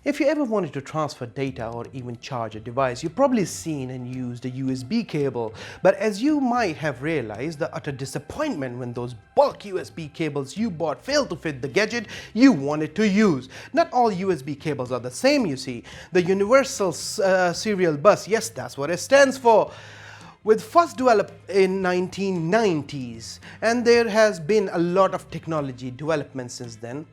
If you ever wanted to transfer data or even charge a device, you've probably seen and used a USB cable. But as you might have realized, the utter disappointment when those bulk USB cables you bought failed to fit the gadget you wanted to use. Not all USB cables are the same, you see. The Universal Serial Bus, yes, that's what it stands for, was first developed in 1990s, and there has been a lot of technology development since then.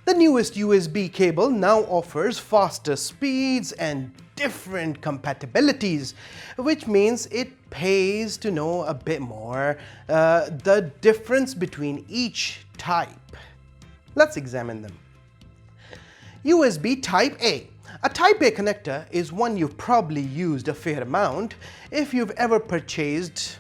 The newest USB cable now offers faster speeds and different compatibilities, which means it pays to know a bit more the difference between each type. Let's examine them. USB Type A. A Type A connector is one you've probably used a fair amount. If you've ever purchased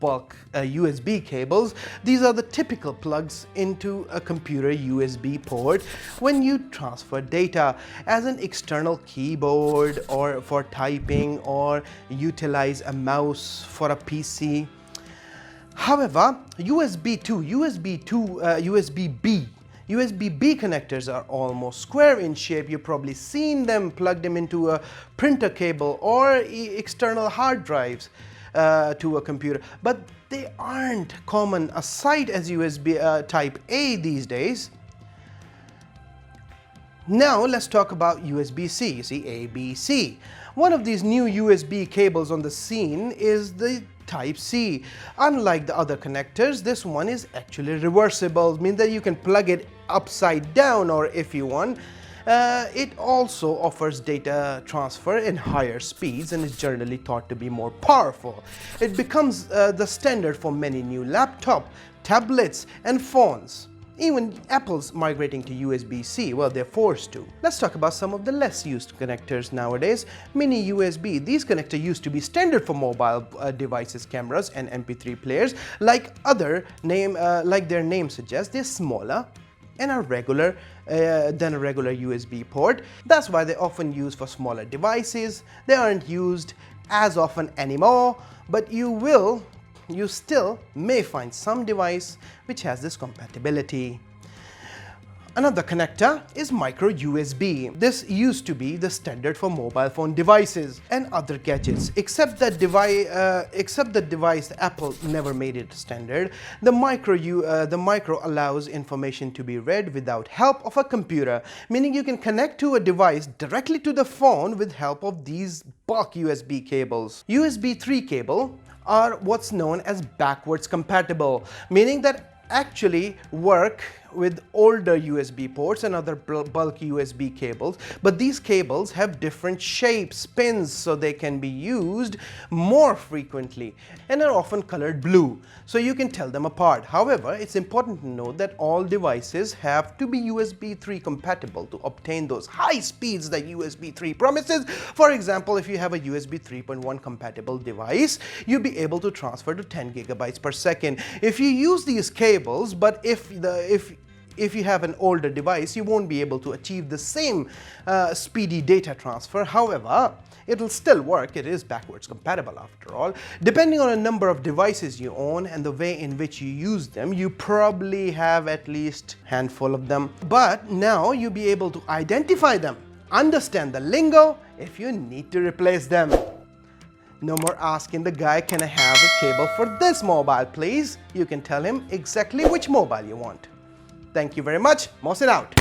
bulk USB cables, these are the typical plugs into a computer USB port when you transfer data as an external keyboard or for typing or utilize a mouse for a PC. However, USB-B connectors are almost square in shape. You've probably seen them, plug them into a printer cable or external hard drives to a computer, but they aren't common a sight as USB Type A these days. Now let's talk about USB-C. You see, ABC. One of these new USB cables on the scene is the Type C. Unlike the other connectors, this one is actually reversible, meaning that you can plug it upside down, or if you want. It also offers data transfer in higher speeds and is generally thought to be more powerful. It becomes the standard for many new laptops, tablets and phones. Even Apple's migrating to USB-C, well, they're forced to. Let's talk about some of the less used connectors nowadays. Mini USB. These connectors used to be standard for mobile devices, cameras and MP3 players. Like their name suggests, they're smaller and are regular than a regular USB port. That's why they're often used for smaller devices. They aren't used as often anymore, but you still may find some device which has this compatibility. Another connector is micro USB. This used to be the standard for mobile phone devices and other gadgets, except the device Apple never made it standard. The micro allows information to be read without help of a computer, meaning you can connect to a device directly to the phone with help of these bulk USB cables. USB 3 cable are what's known as backwards compatible, meaning that actually work with older USB ports and other bulk USB cables, but these cables have different shapes, pins, so they can be used more frequently and are often colored blue, so you can tell them apart. However, it's important to note that all devices have to be USB 3 compatible to obtain those high speeds that USB 3 promises. For example, if you have a USB 3.1 compatible device, you'll be able to transfer to 10 gigabytes per second. If you use these cables, but if you have an older device, you won't be able to achieve the same speedy data transfer. However, it'll still work. It is backwards compatible after all. Depending on a number of devices you own and the way in which you use them, you probably have at least a handful of them. But now you'll be able to identify them, understand the lingo if you need to replace them. No more asking the guy, can I have a cable for this mobile please? You can tell him exactly which mobile you want. Thank you very much. Mohsin out.